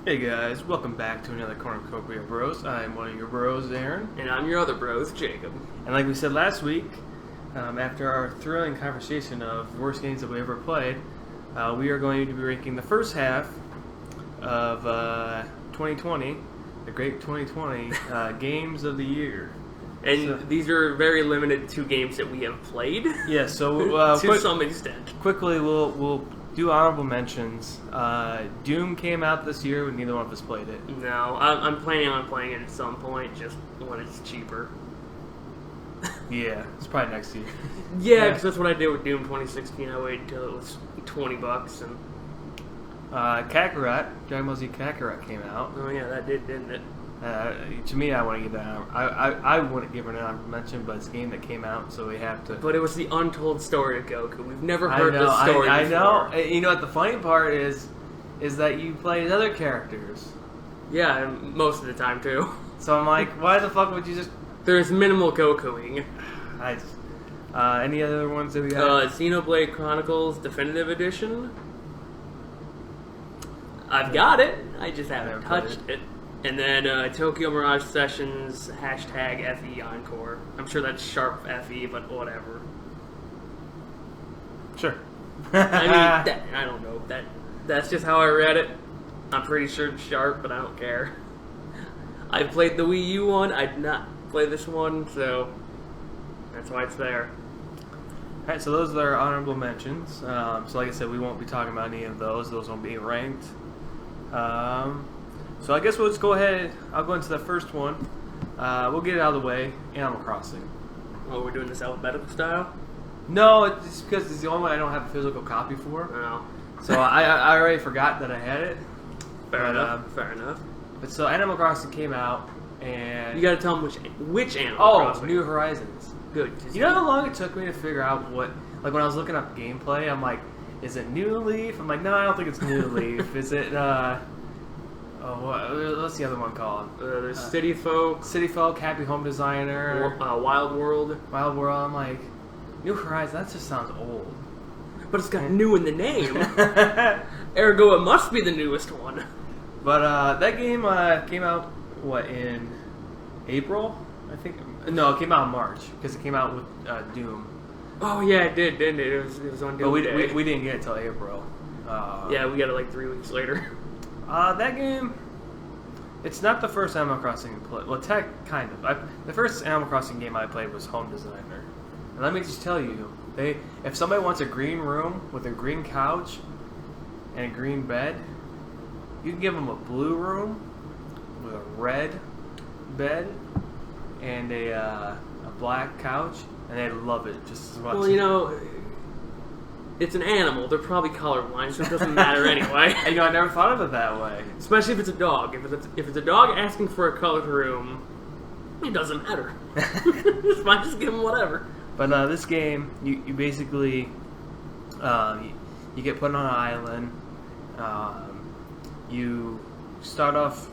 Hey guys, welcome back to another Cornucopia Bros. I'm one of your bros, Aaron. And I'm your other bros, Jacob. And like we said last week, after our thrilling conversation of worst games that we ever played, we are going to be ranking the first half of 2020, the great 2020 games of the year. And these are very limited to games that we have played. Yeah, so to some extent. Quickly, we'll do honorable mentions. Doom came out this year, but neither one of us played it. No, I'm planning on playing it at some point, just when it's cheaper. Yeah, it's probably next year. Yeah, because that's what I did with Doom 2016. I waited until it was $20 and... Kakarot, Dragon Ball Z Kakarot came out. Oh yeah, that did, didn't it? To me, I want to give that. I wouldn't give it an honorable mention, but it's a game that came out, so we have to. But it was the untold story of Goku. We've never heard this story before. I know. You know what the funny part is that you play as other characters. Yeah, and most of the time too. So I'm like, why the fuck would you just? There's minimal Gokuing. Any other ones that we have? Xenoblade Chronicles Definitive Edition. I've got it. I just haven't touched it. And then Tokyo Mirage Sessions #FE Encore. I'm sure that's sharp FE, but whatever. Sure. I mean, I don't know. That's just how I read it. I'm pretty sure it's sharp, but I don't care. I played the Wii U one. I did not play this one, so that's why it's there. Alright, so those are our honorable mentions. So like I said, we won't be talking about any of those. Those won't be ranked. So I guess we'll just go ahead. I'll go into the first one. We'll get it out of the way. Animal Crossing. Oh, we're doing this alphabetical style? No, it's because it's the only one I don't have a physical copy for. Oh. So I already forgot that I had it. Fair enough. But so Animal Crossing came out, and you got to tell them which Animal Crossing. New Horizons. Good. You know how long it took me to figure out what? Like when I was looking up gameplay, I'm like, is it New Leaf? I'm like, no, I don't think it's New Leaf. Is it? What's the other one called? There's City Folk, Happy Home Designer, Wild World. I'm like, New Horizons. That just sounds old. But it's got new in the name. Ergo, it must be the newest one. But that game came out in April? I think. No, it came out in March because it came out with Doom. Oh yeah, it did, didn't it? It was on Doom. But we didn't get it till April. Yeah, we got it like 3 weeks later. That game, it's not the first Animal Crossing I played. Well, kind of. The first Animal Crossing game I played was Home Designer. And let me just tell you, if somebody wants a green room with a green couch and a green bed, you can give them a blue room with a red bed and a black couch, and they love it just as much. Well, you know, it's an animal. They're probably colorblind, so it doesn't matter anyway. And, I never thought of it that way. Especially if it's a dog. If it's a dog asking for a colored room, it doesn't matter. It's fine. Just give them whatever. But this game, you basically you get put on an island. You start off,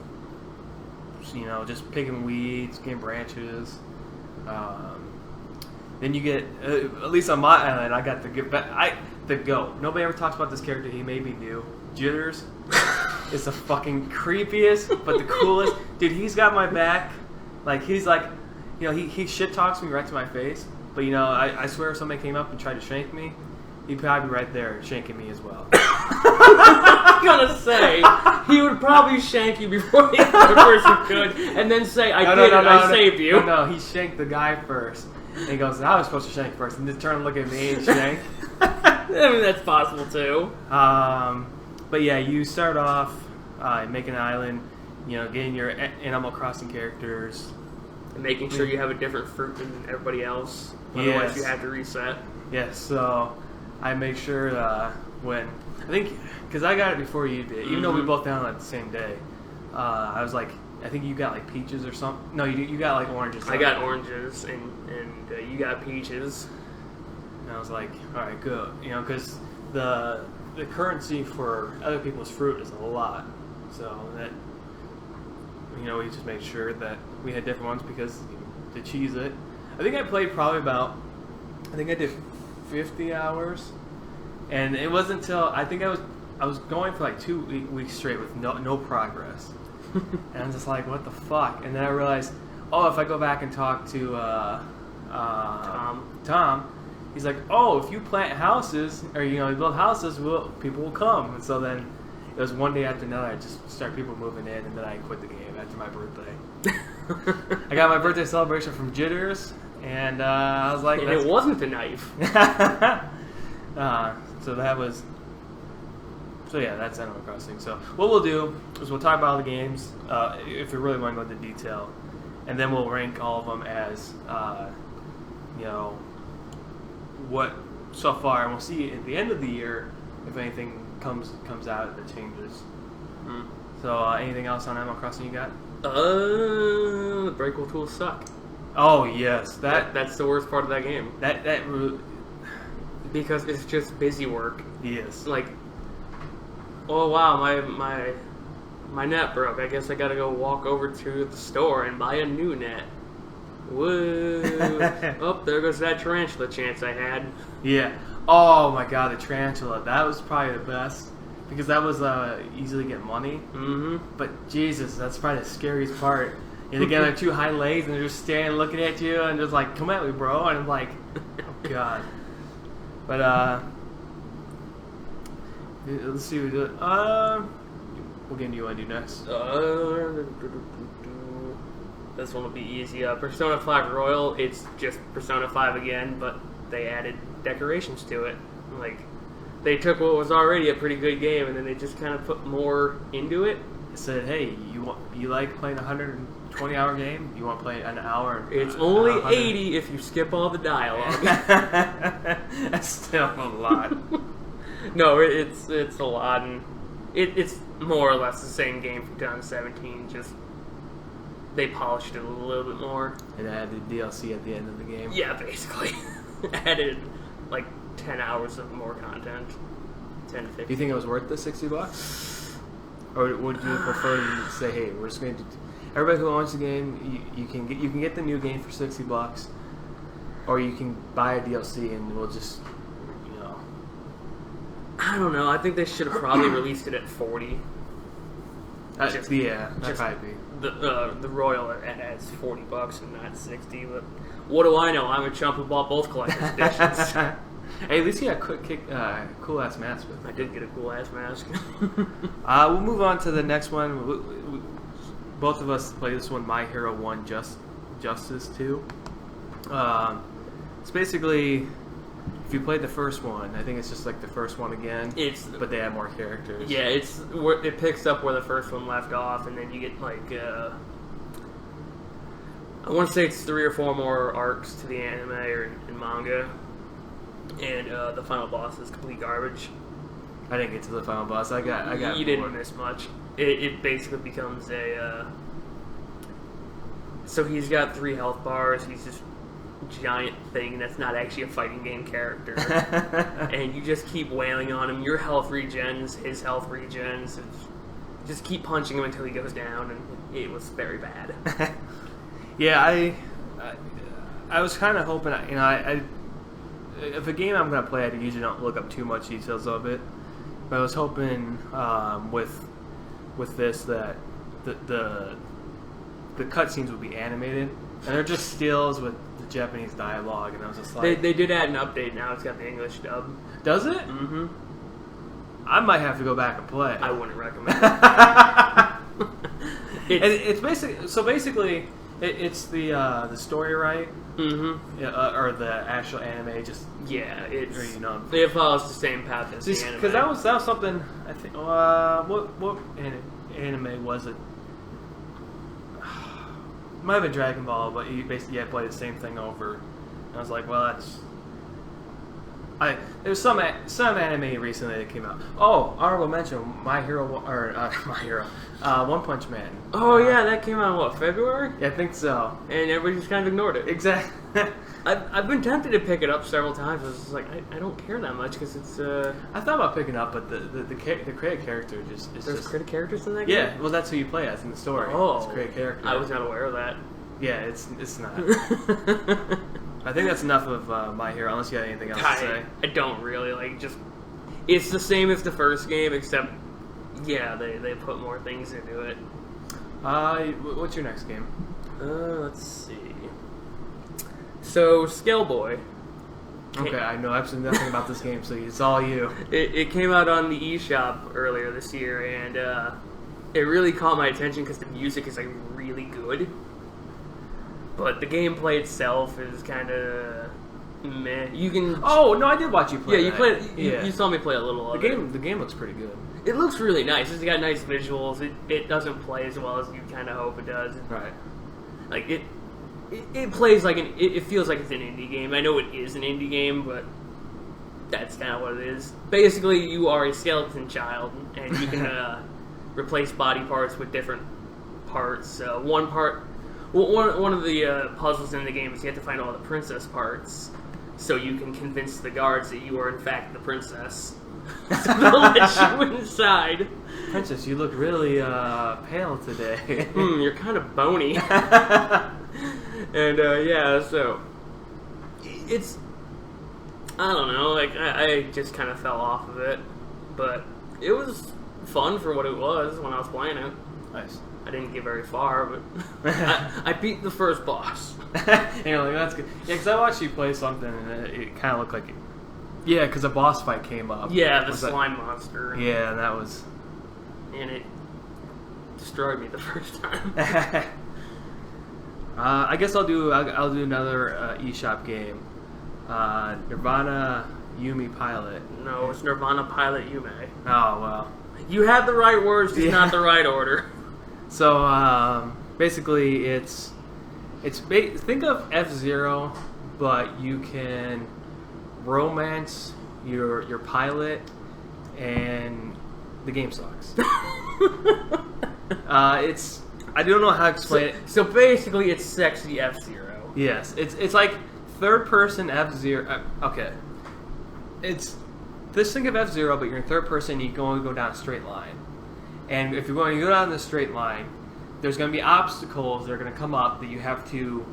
just picking weeds, getting branches. Then you get, at least on my island, I got the goat. Nobody ever talks about this character. He may be new. Jitters is the fucking creepiest, but the coolest. Dude, he's got my back. Like, he's like, he shit talks me right to my face. But, I swear if somebody came up and tried to shank me, he'd probably be right there shanking me as well. I'm gonna say, he would probably shank you before the other person could, and then say, I saved you. No, he shanked the guy first. And he goes, I was supposed to shank first. And just turn and look at me and shank. I mean, that's possible too. But yeah, you start off making an island, getting your Animal Crossing characters. And making sure you have a different fruit than everybody else. Otherwise you have to reset. Yes, so I make sure because I got it before you did, even though we both downloaded the same day. I was like, I think you got like peaches or something. No, you got like oranges. I got oranges and you got peaches. And I was like, all right, good. Because the currency for other people's fruit is a lot. So that, we just made sure that we had different ones because to cheese it. I think I played I did 50 hours. And it wasn't until, I think I was I was going for like 2 weeks straight with no progress, and I'm just like, what the fuck? And then I realized, oh, if I go back and talk to Tom, he's like, oh, if you plant houses or you build houses, people will come. And so then it was one day after another. I just started people moving in, and then I quit the game after my birthday. I got my birthday celebration from Jitters, and I was like, and it wasn't a knife. So that was. So yeah, that's Animal Crossing. So what we'll do is we'll talk about all the games, if we really want to go into detail, and then we'll rank all of them as, what so far, and we'll see at the end of the year if anything comes out that changes. Mm. So anything else on Animal Crossing you got? The breakable tools suck. Oh yes, that's the worst part of that game. Because it's just busy work. Yes. Like, oh wow, my net broke. I guess I gotta go walk over to the store and buy a new net. Woo! Oh, there goes that tarantula chance I had. Yeah. Oh my god, the tarantula. That was probably the best. Because that was easily get money. Mm-hmm. But Jesus, that's probably the scariest part. And again, they're too high legs and they're just standing looking at you and just like, come at me, bro. And I'm like, oh god. But let's see what we do. What game do you want to do next? This one will be easy. Persona 5 Royal, it's just Persona 5 again, but they added decorations to it. Like, they took what was already a pretty good game, and then they just kind of put more into it. Said, hey, you like playing a 120-hour game? You want to play an hour? It's only 80 if you skip all the dialogue. That's still a lot. No, it's a lot, and it's more or less the same game from 2017. Just they polished it a little bit more. And added DLC at the end of the game. Yeah, basically added like 10 hours of more content. 10 to 15. Do you think it was worth the $60? Or would you prefer to say, hey, we're just going to everybody who wants the game, you can get the new game for $60, or you can buy a DLC and we'll just I don't know. I think they should have probably released it at 40. That'd probably be the Royal adds $40 and not 60. But what do I know? I'm a chump who bought both collector's editions. Hey, at least you got a cool ass mask with it. I did get a cool ass mask. We'll move on to the next one. Both of us play this one, My Hero 1 Justice 2. It's basically, if you played the first one, I think it's just like the first one again, but they add more characters. Yeah, it picks up where the first one left off, and then you get like I want to say it's 3 or 4 more arcs to the anime or in manga, and the final boss is complete garbage. I didn't get to the final boss. I got. You didn't miss much. It basically becomes a. So he's got 3 health bars. He's this giant thing that's not actually a fighting game character, and you just keep wailing on him. Your health regens, his health regens, and just keep punching him until he goes down. And it was very bad. Yeah, I was kind of hoping. If a game I'm gonna play, I usually don't look up too much details of it. But I was hoping with this that the cutscenes would be animated, and they're just stills with the Japanese dialogue, and I was just like, they did add an update now. It's got the English dub. Does it? Mm-hmm. I might have to go back and play. I wouldn't recommend it. It's basically it's the story, right? Mm-hmm. Or the actual anime, just it follows the same path as the anime. Because that was something I think. What anime was it? It might have been Dragon Ball, but you basically played the same thing over. And I was like, well, that's. There's some anime recently that came out. Oh, honorable mention, My Hero, One Punch Man. Oh yeah, that came out in what, February? Yeah, I think so. And everybody just kind of ignored it. Exactly. I've been tempted to pick it up several times. I was just like, I don't care that much because it's. I thought about picking it up, but the creative character just is. There's creative characters in that game. Yeah, well, that's who you play as in the story. Oh, it's creative character. I was not aware of that. Yeah, it's not. I think that's enough of My Hero, unless you have anything else to say. I don't really, like, just... It's the same as the first game, except, yeah, they put more things into it. What's your next game? Let's see. So, Scale Boy. Okay, I know absolutely nothing about this game, so it's all you. It came out on the eShop earlier this year, and it really caught my attention because the music is like really good. But the gameplay itself is kind of meh. You can. Oh no, I did watch you play. Yeah, you that. played. Yeah. You saw me play a little. The game looks pretty good. It looks really nice. It's got nice visuals. It doesn't play as well as you kind of hope it does. Right. Like it plays like it feels like it's an indie game. I know it is an indie game, but that's kind of what it is. Basically, you are a skeleton child, and you can replace body parts with different parts. One of the puzzles in the game is you have to find all the princess parts, so you can convince the guards that you are in fact the princess. So they'll let you inside. Princess, you look really pale today. You're kind of bony. And yeah, so it's, I don't know, like I just kind of fell off of it, but it was fun for what it was when I was playing it. Nice. I didn't get very far, but I beat the first boss. And you're like, that's good. Yeah, because I watched you play something and it kind of looked like it. Yeah, because a boss fight came up. Yeah, the slime monster. Yeah, that was. And it destroyed me the first time. I guess I'll do another eShop game. Nirvana Yumi Pilot. No, it's Nirvana Pilot Yume. Oh well. You had the right words, just not the right order. So basically, it's think of F-Zero, but you can romance your pilot, and the game sucks. I don't know how to explain it. So basically, it's sexy F-Zero. Yes, it's like third person F-Zero. Okay, it's this think of F-Zero, but you're in third person. You can only go down a straight line, and if you're going to go down this straight line, there's going to be obstacles that are going to come up that you have to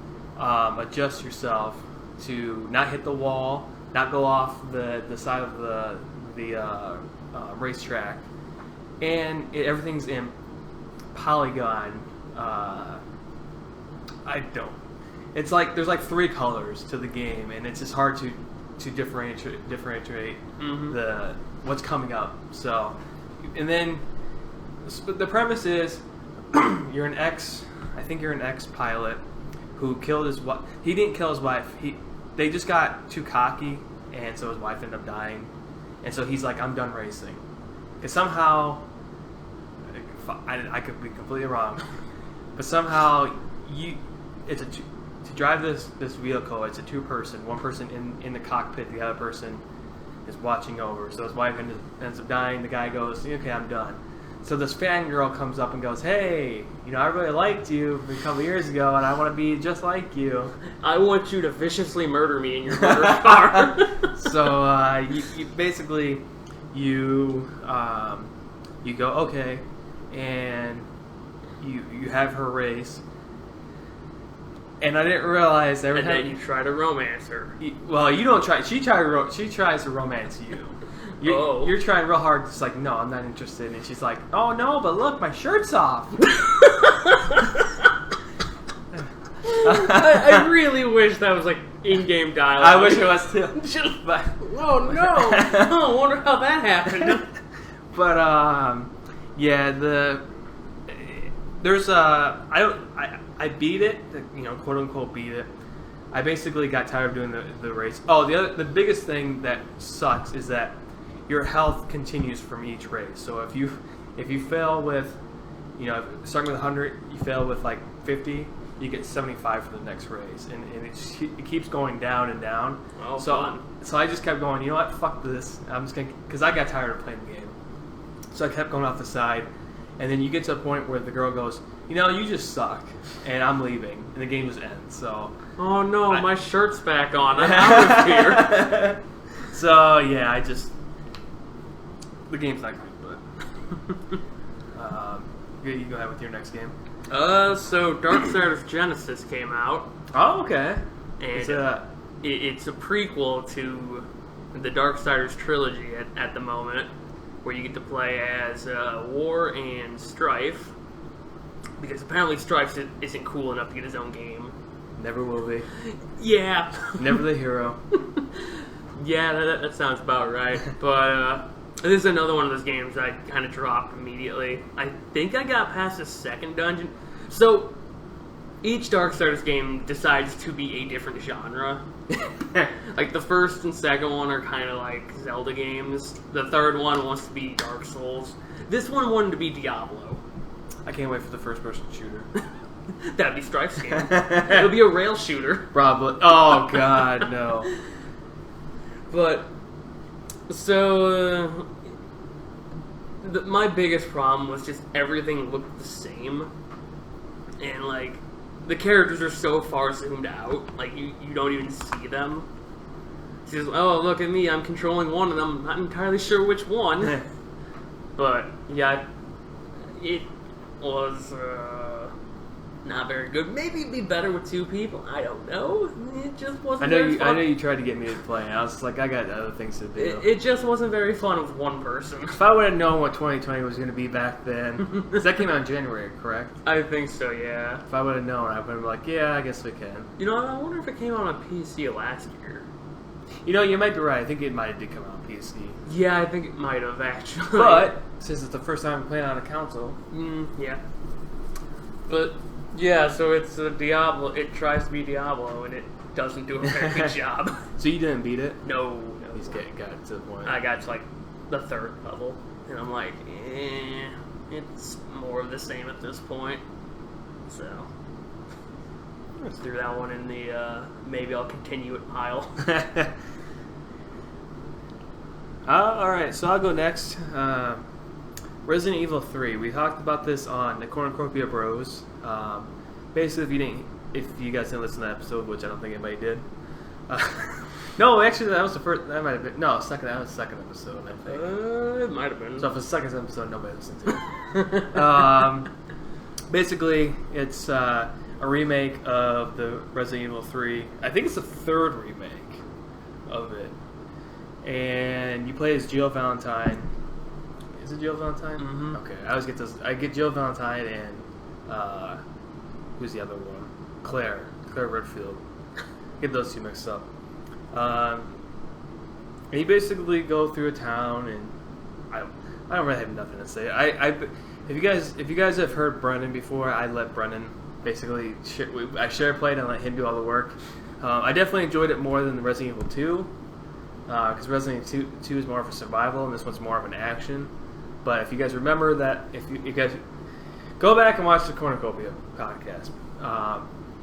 adjust yourself to not hit the wall, not go off the side of the racetrack, and everything's in polygon. It's like there's like 3 colors to the game, and it's just hard to differentiate the what's coming up. So, and then the premise is you're an ex-pilot who killed his wife. He didn't kill his wife. They just got too cocky, and so his wife ended up dying. And so he's like, I'm done racing. Because somehow, I could be completely wrong, but somehow to drive this vehicle, it's a 2-person. One person in the cockpit, the other person is watching over. So his wife ends up dying. The guy goes, okay, I'm done. So this fangirl comes up and goes, hey, I really liked you a couple years ago, and I want to be just like you. I want you to viciously murder me in your motor car. So you basically you go, okay, and you have her race. And I didn't realize every time. And then you try to romance her. Well, you don't try. She tries to romance you. You're trying real hard. It's like, no, I'm not interested. And she's like, oh no, but look, my shirt's off. I really wish that was like in-game dialogue. I wish it was too. But, oh no! I wonder how that happened. But yeah, there's I beat it, quote unquote beat it. I basically got tired of doing the race. Oh, the biggest thing that sucks is that your health continues from each race. So if you fail with, starting with 100, you fail with like 50, you get 75 for the next race, and it keeps going down and down. Oh, so I just kept going. You know what? Fuck this. I'm just gonna, because I got tired of playing the game. So I kept going off the side, and then you get to a point where the girl goes, you just suck, and I'm leaving, and the game just ends. So. Oh no, my shirt's back on. I'm out of here. So yeah, the game's not good, but you go ahead with your next game. So Darksiders Genesis came out. Oh, okay. And it's a prequel to the Darksiders trilogy at the moment, where you get to play as War and Strife, because apparently Strife isn't cool enough to get his own game. Never will be. Yeah. Never the hero. Yeah, that sounds about right. But this is another one of those games I kind of dropped immediately. I think I got past the second dungeon. So, each Darksiders game decides to be a different genre. Like, the first and second one are kind of like Zelda games. The third one wants to be Dark Souls. This one wanted to be Diablo. I can't wait for the first-person shooter. That'd be Strife's game. It would be a rail shooter. Probably. Oh, God, no. But, so, my biggest problem was just everything looked the same. And, like, the characters are so far zoomed out, like, you don't even see them. It's just, oh, look at me, I'm controlling one, and I'm not entirely sure which one. But, yeah, it was not very good. Maybe it'd be better with two people. I don't know. It just wasn't very fun. I know you tried to get me to play, and I was just like, I got other things to do. It just wasn't very fun with one person. If I would have known what 2020 was going to be back then, because that came out in January, correct? I think so, yeah. If I would have known, I would have been like, yeah, I guess we can. You know, I wonder if it came out on PC last year. You know, you might be right. I think it might have come out on PC. Yeah, I think it might have, actually. But, since it's the first time I'm playing on a console. Yeah. But, yeah, so it's Diablo. It tries to be Diablo, and it doesn't do a very good job. So you didn't beat it? No. He's got to the point. I got to, like, the third level, and I'm like, it's more of the same at this point. So, let's throw that one in the maybe I'll continue it pile. Alright, so I'll go next. Resident Evil 3. We talked about this on the Cornucopia Bros. Basically, if you guys didn't listen to that episode, which I don't think anybody did. No, actually, that was the first. That might have been that was the second episode. I think It might have been. so. If it's the second episode, nobody listened to it. Basically, it's a remake of the Resident Evil 3. I think it's the third remake of it. And you play as Jill Valentine. Is it Jill Valentine? Mm-hmm. Okay, I always get those. I get Jill Valentine and who's the other one? Claire Redfield. Get those two mixed up. And you basically go through a town, and I don't really have nothing to say. If you guys have heard Brennan before, I let Brennan basically I share played and let him do all the work. I definitely enjoyed it more than the Resident Evil 2. Because Resident Evil 2 is more of a survival, and this one's more of an action. But if you guys remember that, if you guys go back and watch the Cornucopia podcast,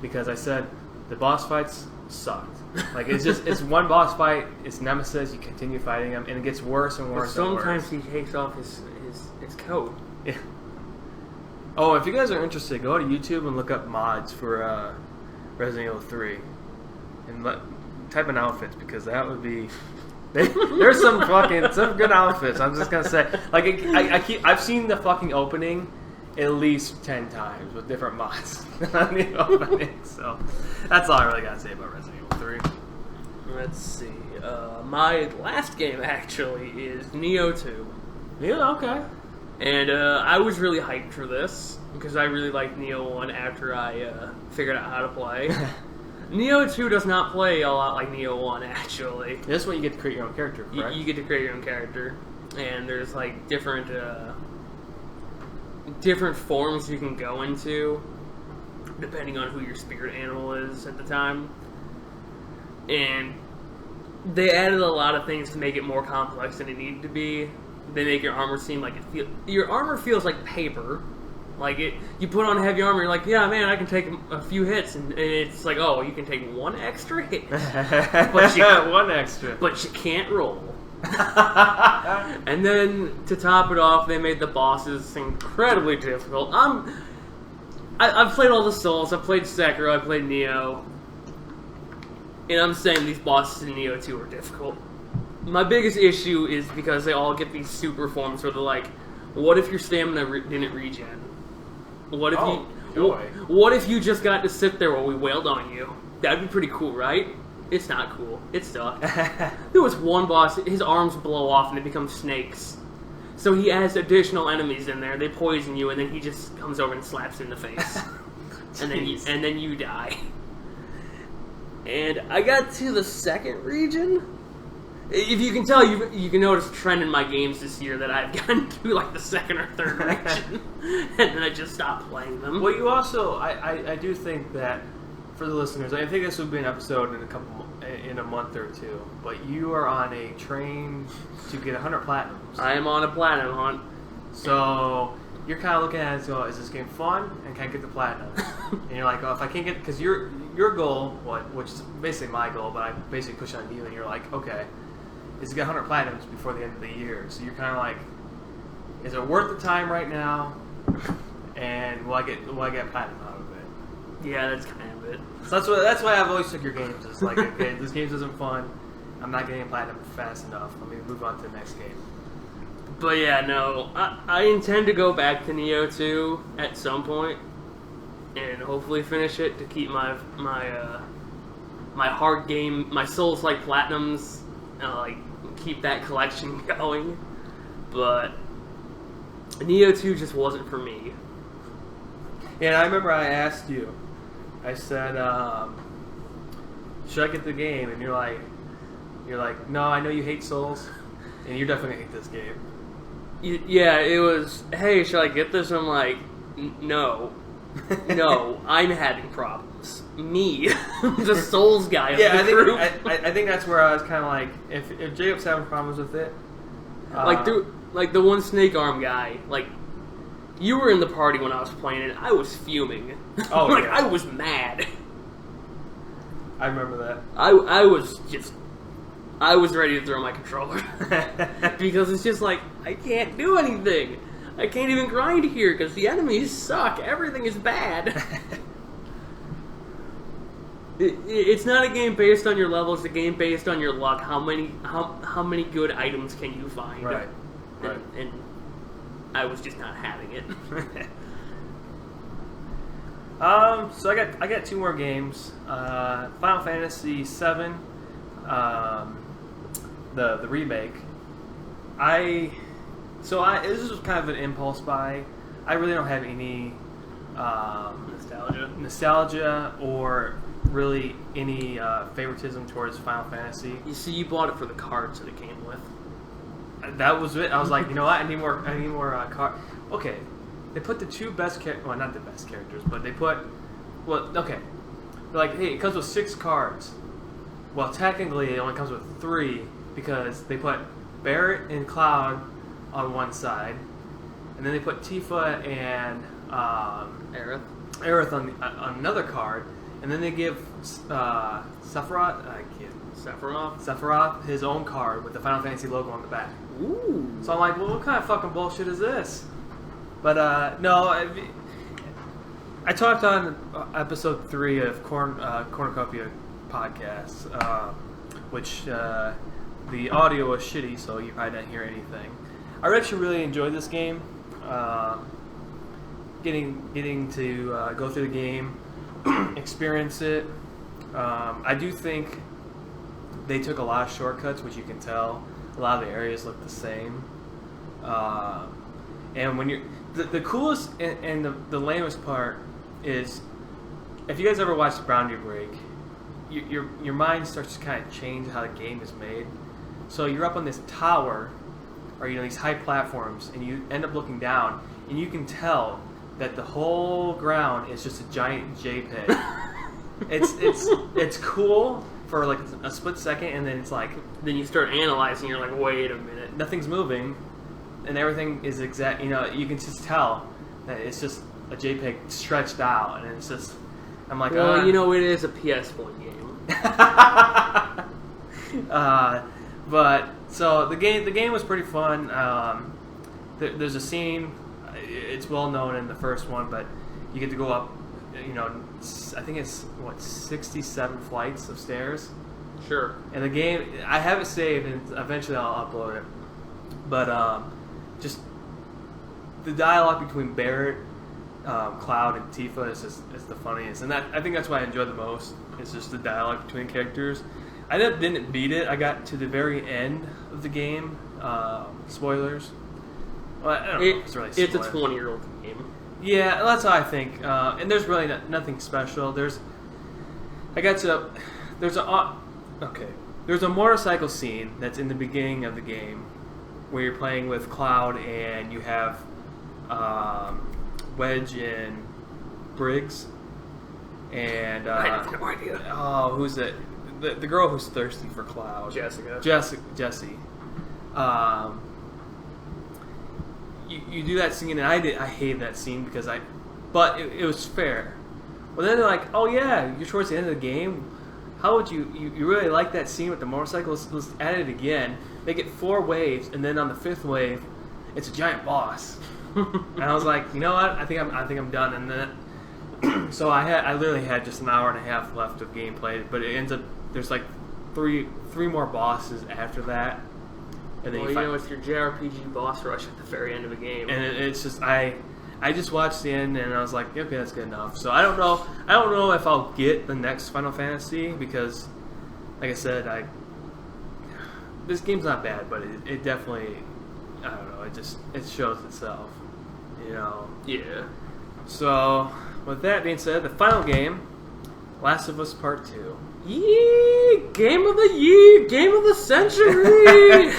because I said the boss fights sucked. Like it's one boss fight, it's Nemesis. You continue fighting him, and it gets worse and worse. But sometimes and worse. he takes off his coat. Yeah. Oh, if you guys are interested, go to YouTube and look up mods for Resident Evil 3, and type in outfits, because that would be. There's some good outfits. I'm just gonna say, like I've seen the fucking opening at least 10 times with different mods on the opening. So that's all I really gotta say about Resident Evil 3. Let's see. My last game actually is Nioh 2. Yeah, okay. And I was really hyped for this because I really liked Nioh 1 after I figured out how to play. Nioh 2 does not play a lot like Nioh 1, actually. This one you get to create your own character, correct? You get to create your own character. And there's, like, different forms you can go into, depending on who your spirit animal is at the time. And they added a lot of things to make it more complex than it needed to be. They make your armor seem like your armor feels like paper. Like you put on heavy armor, you're like, yeah, man, I can take a few hits, and it's like, oh, you can take one extra hit, but one extra, but you can't roll. And then to top it off, they made the bosses incredibly difficult. I've played all the Souls, I've played Sekiro, I've played Nioh, and I'm saying these bosses in Nioh 2 are difficult. My biggest issue is because they all get these super forms where they're like, what if your stamina didn't regen? What if What if you just got to sit there while we wailed on you? That'd be pretty cool, right? It's not cool. It sucked. There was one boss, his arms blow off and they become snakes. So he adds additional enemies in there. They poison you, and then he just comes over and slaps you in the face, and then you die. And I got to the second region. If you can tell, you can notice a trend in my games this year that I've gotten to like the second or third region, and then I just stopped playing them. Well, you also, I do think that for the listeners, I think this would be an episode in a month or two. But you are on a train to get 100 platinums. I am on a platinum hunt. So you're kind of looking at it and go, is this game fun? And can I get the platinum? And you're like, oh, if I can't get, because your goal, which is basically my goal, but I basically push on you, and you're like, okay, is to get 100 platinums before the end of the year. So you're kind of like, is it worth the time right now? And will I get platinum out of it? Yeah, that's kind of it. So that's why I've always took your games. It's like, okay, this game isn't fun. I'm not getting platinum fast enough. Let me move on to the next game. But yeah, no, I intend to go back to Neo 2 at some point, and hopefully finish it to keep my hard game, my Souls-like platinums, like keep that collection going. But Neo 2 just wasn't for me. Yeah, I remember I asked you. I said, should I get the game? And you're like, no, I know you hate Souls, and you're definitely gonna hate this game. Yeah, it was, hey, should I get this? I'm like, no, I'm having problems. Me, the Souls guy of the group. I think that's where I was kind of like, if Jacob's having problems with it, like the one snake arm guy, like. You were in the party when I was playing it. I was fuming. Oh, like, yeah. I was mad. I remember that. I was ready to throw my controller. Because it's just like, I can't do anything. I can't even grind here because the enemies suck. Everything is bad. It's not a game based on your levels. It's a game based on your luck. How many good items can you find? Right. And I was just not having it. So I got two more games. Final Fantasy VII, the remake. This was kind of an impulse buy. I really don't have any nostalgia or really any favoritism towards Final Fantasy. You see, you bought it for the cards that it came with. That was it. I was like, you know what? I need more card. Okay, they put the two best well, not the best characters, but they put okay. They're like, hey, it comes with 6 cards. Well, technically, it only comes with 3 because they put Barrett and Cloud on one side, and then they put Tifa and Aerith on another card, and then they give Sephiroth his own card with the Final Fantasy logo on the back. Ooh. So I'm like, well, what kind of fucking bullshit is this? But no, I talked on episode 3 of Cornucopia podcast, which the audio was shitty, so you probably didn't hear anything. I actually really enjoyed this game. Getting to go through the game, experience it. I do think they took a lot of shortcuts, which you can tell. A lot of the areas look the same. And when you're the coolest and the lamest part is, if you guys ever watched Boundary Break, your mind starts to kind of change how the game is made. So you're up on this tower, or these high platforms, and you end up looking down, and you can tell that the whole ground is just a giant JPEG. It's cool for like a split second, and then it's like, then you start analyzing. You're like, wait a minute, nothing's moving, and everything is exact. You can just tell that it's just a JPEG stretched out, and it's just. I'm like, well, it is a PS1 game. But so the game was pretty fun. There's a scene. It's well known in the first one, but you get to go up. I think it's 67 flights of stairs. Sure. And the game, I have it saved, and eventually I'll upload it. But just the dialogue between Barrett Cloud and Tifa is the funniest, and I think that's what I enjoy the most. It's just the dialogue between characters. I didn't beat it. I got to the very end of the game. Spoilers. Well, I don't know. It's really it's a 20-year-old game. Yeah, that's how I think. And there's really nothing special. There's a motorcycle scene that's in the beginning of the game where you're playing with Cloud and you have Wedge and Briggs, and I have no idea. Oh, who's it? The girl who's thirsty for Cloud. Jessie. You do that scene, and I hated that scene but it was fair. Well, then they're like, oh yeah, you're towards the end of the game. How would you really like that scene with the motorcycles? Let's add it again. Make it 4 waves, and then on the 5th wave, it's a giant boss. And I was like, you know what? I think I'm done. And then, so I literally had just an hour and a half left of gameplay, but it ends up there's like three more bosses after that. And then it's your JRPG boss rush at the very end of a game. And it's just I just watched the end and I was like, okay, that's good enough. So I don't know if I'll get the next Final Fantasy because, like I said, this game's not bad, but it definitely, I don't know, it shows itself, you know. Yeah. So with that being said, the final game, Last of Us Part 2. Yee! Game of the year! Game of the century!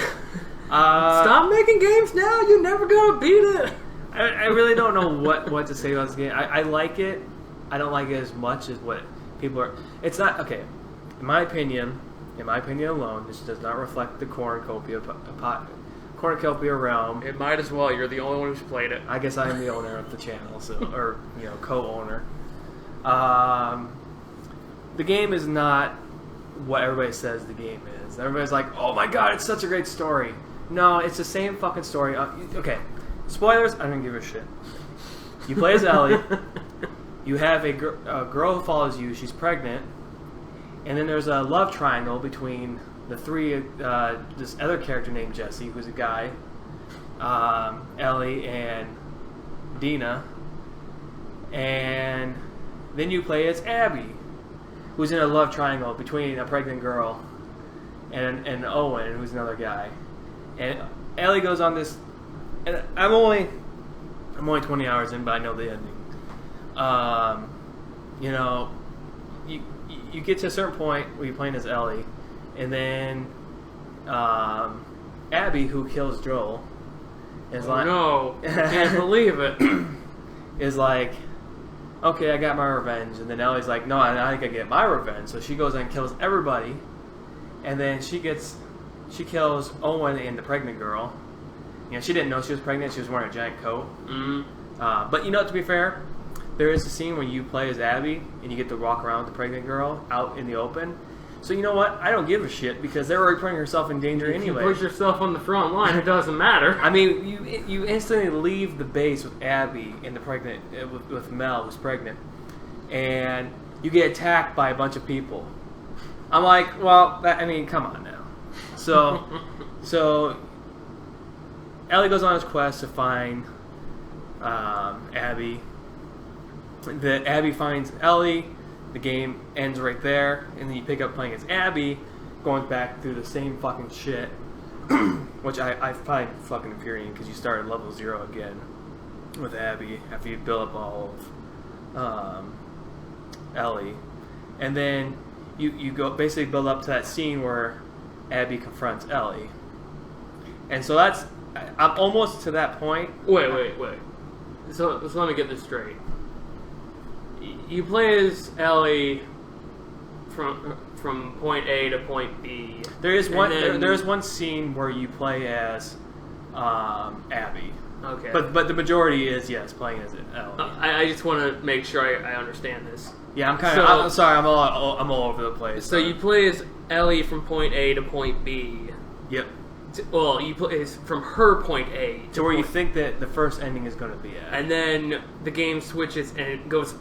Stop making games now! You're never gonna beat it! I really don't know what to say about this game. I like it. I don't like it as much as what people are... It's not... Okay. In my opinion alone, this does not reflect the Cornucopia realm. It might as well. You're the only one who's played it. I guess I am the owner of the channel, or co-owner. The game is not what everybody says the game is. Everybody's like, "Oh my god, it's such a great story." No, it's the same fucking story. Okay, spoilers. I don't give a shit. You play as Ellie. You have a girl who follows you. She's pregnant, and then there's a love triangle between the three. This other character named Jesse, who's a guy, Ellie, and Dina, and then you play as Abby, who's in a love triangle between a pregnant girl and Owen, who's another guy. And Ellie goes on this, and I'm only 20 hours in, but I know the ending. You get to a certain point where you're playing as Ellie, and then Abby, who kills Joel, is like, no, I can't believe it. Is like, okay, I got my revenge. And then Ellie's like, no, I think I get my revenge. So she goes and kills everybody. And then she kills Owen and the pregnant girl. She didn't know she was pregnant. She was wearing a giant coat. Mm-hmm. But to be fair, there is a scene where you play as Abby and you get to walk around with the pregnant girl out in the open. So you know what? I don't give a shit because they're already putting herself in danger anyway. You put yourself on the front line, it doesn't matter. I mean, you instantly leave the base with Abby and the pregnant with Mel, who's pregnant, and you get attacked by a bunch of people. I'm like, well, come on now. So Ellie goes on his quest to find Abby. Abby finds Ellie. The game ends right there, and then you pick up playing as Abby, going back through the same fucking shit, which I find fucking infuriating because you start at level 0 again with Abby after you build up all of Ellie, and then you go basically build up to that scene where Abby confronts Ellie, and so I'm almost to that point. Wait. So let me get this straight. You play as Ellie from point A to point B. There is one scene where you play as Abby. Okay. But the majority is playing as Ellie. I just want to make sure I understand this. Yeah, I'm sorry. I'm all over the place. So you play as Ellie from point A to point B. Yep. Well, you play from her point A to where you think that the first ending is going to be at, and then the game switches and it goes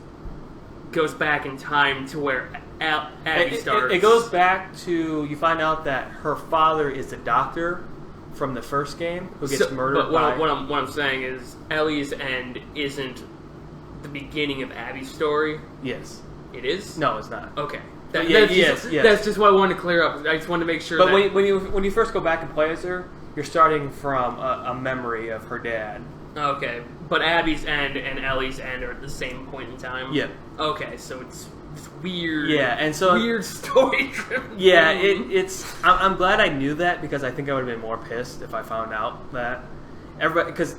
back in time to where Abby starts. It goes back to, you find out that her father is the doctor from the first game who gets murdered. But what I'm saying is Ellie's end isn't the beginning of Abby's story? Yes. It is? No, it's not. Okay. Yes. That's just what I wanted to clear up. I just wanted to make sure. But when you first go back and play as her, you're starting from a memory of her dad. Okay, but Abby's end and Ellie's end are at the same point in time. Yeah. Okay, so it's weird. Yeah, and so weird story. Yeah, it's. I'm glad I knew that because I think I would have been more pissed if I found out that everybody because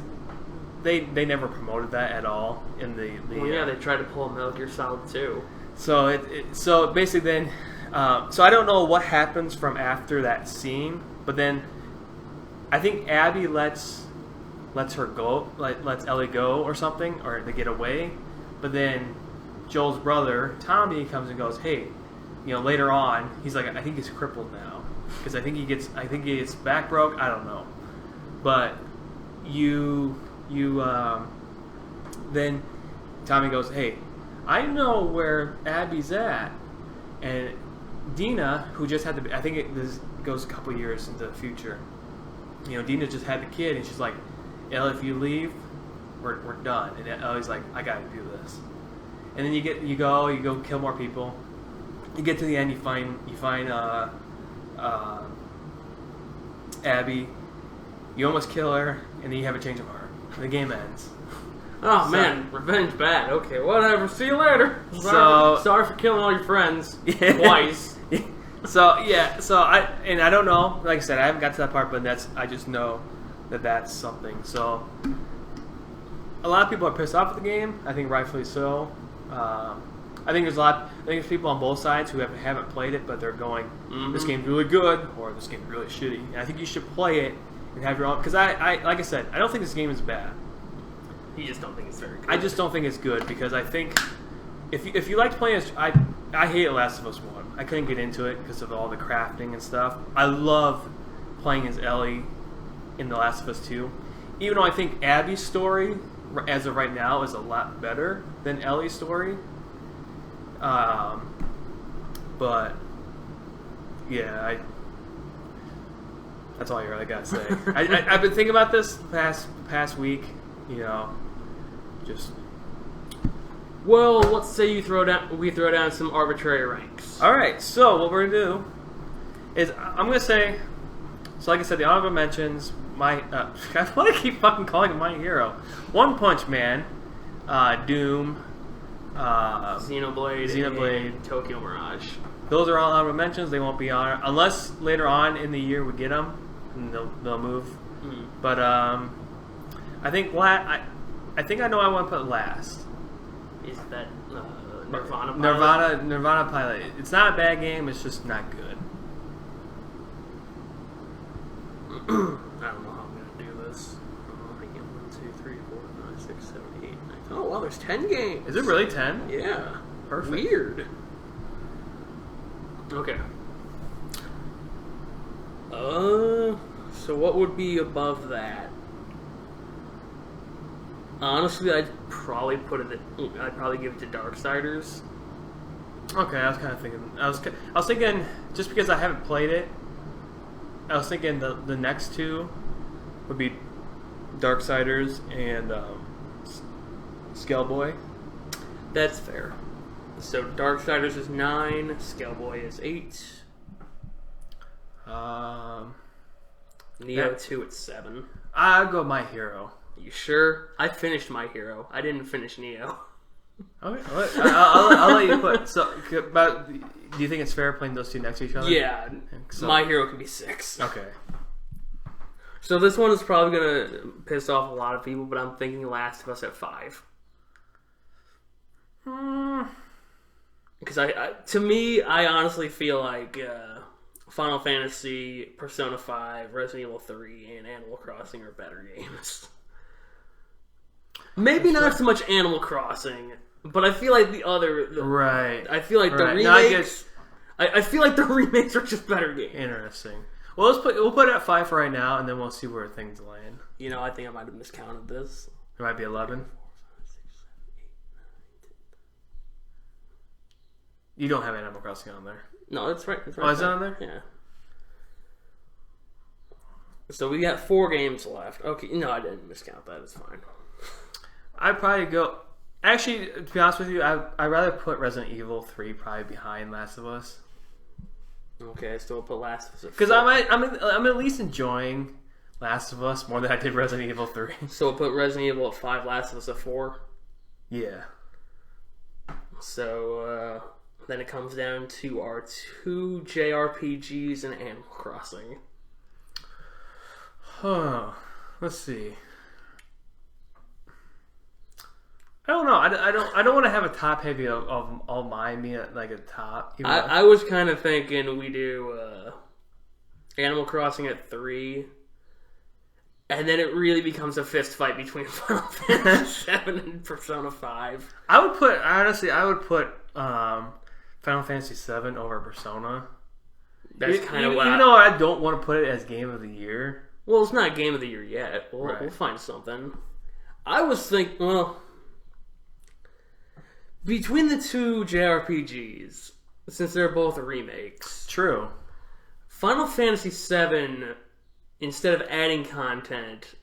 they never promoted that at all in the. Well, yeah, they tried to pull a Metal Gear Solid 2. So so basically then, so I don't know what happens from after that scene, but then I think Abby lets her go, lets Ellie go or something, or they get away, but then Joel's brother Tommy comes and goes, hey, later on he's like, I think he's crippled now because I think he gets back broke. I don't know, but then Tommy goes, hey, I know where Abby's at, and Dina, who just had the, I think this goes a couple years into the future. Dina just had the kid, and she's like, Ellie, if you leave, we're done. And Ellie's like, I gotta do this. And then you go kill more people. You get to the end, you find Abby. You almost kill her, and then you have a change of heart. And the game ends. Oh man, revenge bad. Okay, whatever. See you later. Sorry for killing all your friends twice. So I don't know. Like I said, I haven't got to that part, but I just know that's something. So a lot of people are pissed off at the game. I think rightfully so. I think there's people on both sides who haven't played it, but they're going, this game's really good, or this game's really shitty. And I think you should play it and have your own. Because I like I said, I don't think this game is bad. You just don't think it's very good. I just don't think it's good because I think if you liked playing as I hate Last of Us 1. I couldn't get into it because of all the crafting and stuff. I love playing as Ellie in The Last of Us 2. Even though I think Abby's story, as of right now, is a lot better than Ellie's story. But yeah, that's all I really got to say. I've been thinking about this past week. Just well, let's say we throw down some arbitrary ranks. All right. So what we're gonna do is I'm gonna say. So like I said, the honorable mentions. I want to keep fucking calling him My Hero. One Punch Man, Doom, Xenoblade, and Tokyo Mirage. Those are all honorable mentions. They won't be on unless later on in the year we get them, and they'll move. But I think I think I know I want to put last. Is that Nirvana Pilot? Nirvana Pilot. It's not a bad game. It's just not good. I don't know how I'm gonna do this. I get 1, 2, 3, 4, 5, 6, 7, 8, 9. Oh wow, there's 10 games. Is it really 10? Yeah. Perfect. Weird. Okay. So what would be above that? Honestly, I'd probably give it to Darksiders. Okay, I was kind of thinking. I was thinking just because I haven't played it. I was thinking the next two would be Darksiders and Scaleboy. That's fair. So Darksiders is 9, Scaleboy is 8. Neo 2 at 7. I'll go My Hero. You sure? I finished My Hero. I didn't finish Neo. Okay, I'll let you put. So, but do you think it's fair playing those two next to each other? Yeah, so, My Hero can be 6. Okay. So this one is probably gonna piss off a lot of people, but I'm thinking Last of Us at 5. Because to me, I honestly feel like Final Fantasy, Persona 5, Resident Evil 3, and Animal Crossing are better games. Maybe not so much Animal Crossing, but I feel like right. I feel like the remakes. I feel like the remakes are just better games. Interesting. Well, we'll put it at 5 for right now, and then we'll see where things land. I think I might have miscounted this. It might be 11. 4, 5, 6, 7, 8, 9, 10. You don't have Animal Crossing on there. No, that's right. Oh, is it on there? Yeah. So we got 4 games left. Okay, no, I didn't miscount that. It's fine. I'd probably go. Actually, to be honest with you, I'd rather put Resident Evil 3 probably behind Last of Us. Okay, so we'll put Last of Us at 4. Because I'm at least enjoying Last of Us more than I did Resident Evil 3. So we'll put Resident Evil at 5, Last of Us at 4. Yeah. So then it comes down to our 2 JRPGs and Animal Crossing. Huh. Let's see. I don't know. I don't want to have a top heavy of all mine being like a top. I was kind of thinking we do Animal Crossing at 3, and then it really becomes a fist fight between Final Fantasy 7 and Persona 5. I would put Final Fantasy 7 over Persona. That's kind of what. Even though I don't want to put it as Game of the Year. Well, it's not Game of the Year yet. We'll find something. I was thinking, well, between the 2 JRPGs, since they're both remakes. True. Final Fantasy VII, instead of adding content,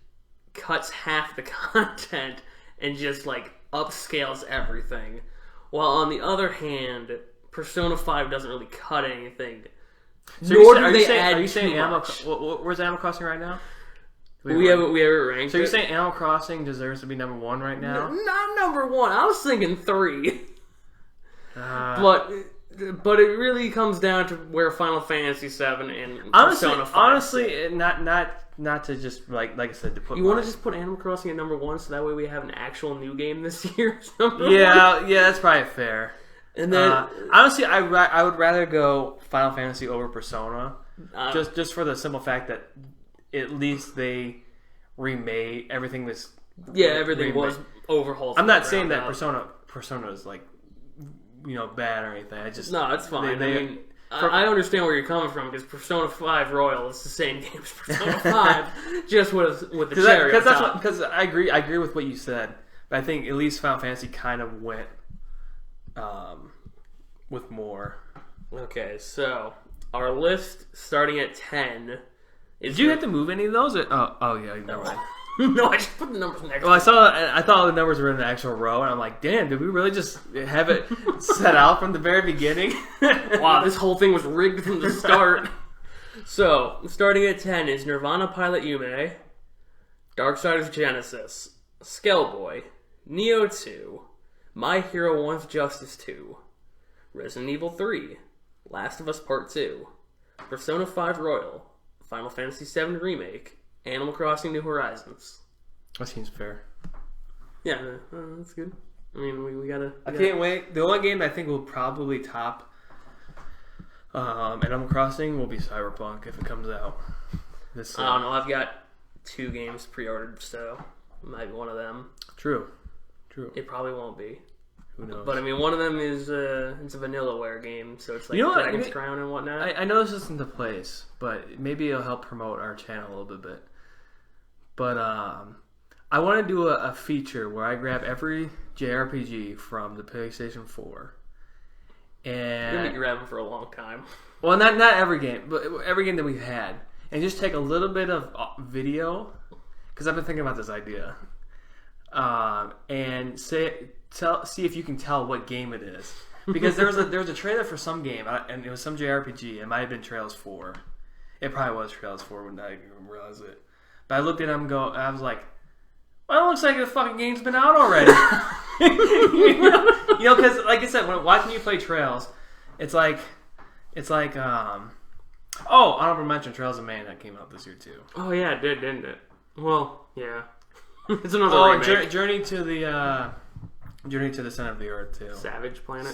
cuts half the content and just like upscales everything. While on the other hand, Persona 5 doesn't really cut anything. So Nor are do you they add saying too much. where's Animal Crossing right now? We have it ranked. So you're saying Animal Crossing deserves to be number 1 right now? Not number 1. I was thinking 3. But it really comes down to where Final Fantasy 7 and Persona 5. Honestly, not to just like I said to put. You want to just put Animal Crossing at number 1, so that way we have an actual new game this year. Yeah, that's probably fair. And then honestly, I would rather go Final Fantasy over Persona, just for the simple fact that at least they remade everything. Everything was overhauled. I'm not saying that Persona is like bad or anything. No, it's fine. I understand where you're coming from because Persona 5 Royal is the same game as Persona 5, just with the cherry on top. Because I agree with what you said, but I think at least Final Fantasy kind of went with more. Okay, so our list starting at 10 is. Did you have to move any of those? Oh yeah, never mind. No, I just put the numbers next. Well, I thought the numbers were in the actual row, and I'm like, damn, did we really just have it set out from the very beginning? Wow, this whole thing was rigged from the start. So, starting at 10 is Nirvana Pilot Yume, Darksiders Genesis, Skellboy, Neo 2, My Hero Wants Justice 2, Resident Evil 3, Last of Us Part 2, Persona 5 Royal, Final Fantasy 7 Remake, Animal Crossing New Horizons. That seems fair. Yeah, that's good. I mean, we gotta... I can't wait. The only game that I think will probably top Animal Crossing will be Cyberpunk if it comes out. I don't know. I've got 2 games pre-ordered, so it might be one of them. True. It probably won't be. Who knows? But I mean, one of them is it's a Vanillaware game, so it's like Dragon's Crown and whatnot. I know this isn't the place, but maybe it'll help promote our channel a little bit. But I want to do a feature where I grab every JRPG from the PlayStation 4. And you're going to be grabbing for a long time. Well, not every game, but every game that we've had. And just take a little bit of video, because I've been thinking about this idea. And see if you can tell what game it is. Because there was a trailer for some game, and it was some JRPG. It might have been Trails 4. It probably was Trails 4 when I didn't even realize it. But I looked at him and I was like, well, it looks like the fucking game's been out already. Because like I said, when watching you play Trails, it's like honorable mention, Trails of Mana came out this year too. Oh yeah, it did, didn't it? Well, yeah. It's another remake. Journey to the Center of the Earth too. Savage Planet,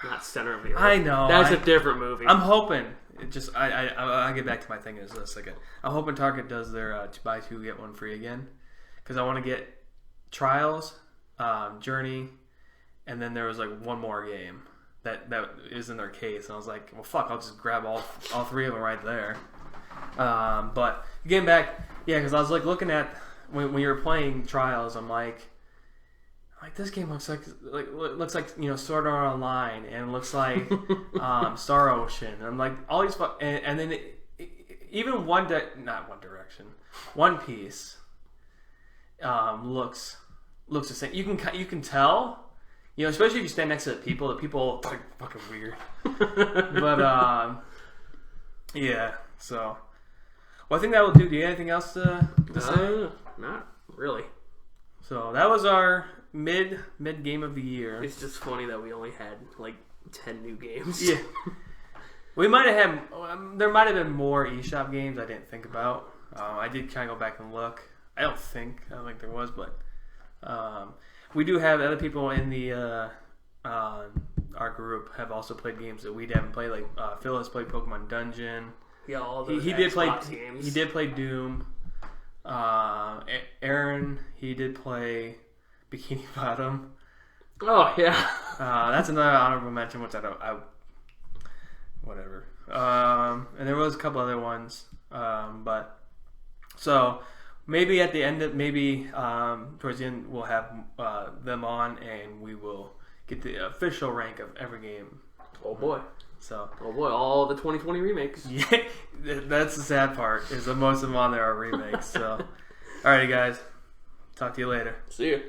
not Center of the Earth. I know. That's a different movie. I'm hoping. I'll get back to my thing in a second. I'm hoping Target does their buy 2 get 1 free again, because I want to get Trials, Journey, and then there was like one more game that is in their case, and I was like, well, fuck, I'll just grab all 3 of them right there. But getting back, because I was like looking at when you were playing Trials, I'm like this game looks like Sword Art Online, and it looks like Star Ocean. And I'm like all these and then even One Piece looks looks the same. You can tell, especially if you stand next to the people look like fucking weird. But yeah. So, well, I think that will do. Do you have anything else to say? Not really. So that was our mid game of the year. It's just funny that we only had like 10 new games. Yeah. We might have had. There might have been more eShop games I didn't think about. I did kind of go back and look. I don't think there was, but we do have other people in the our group have also played games that we haven't played. Like Phil has played Pokemon Dungeon. Yeah, all those he did play games. He did play Doom. Aaron, he did play Bikini Bottom. Oh yeah. That's another honorable mention, which whatever. And there was a couple other ones, but so maybe at the end, towards the end, we'll have them on, and we will get the official rank of every game. Oh boy. So. Oh boy, all the 2020 remakes. Yeah, that's the sad part. Is that most of them on there are remakes. So, alrighty, guys. Talk to you later. See you.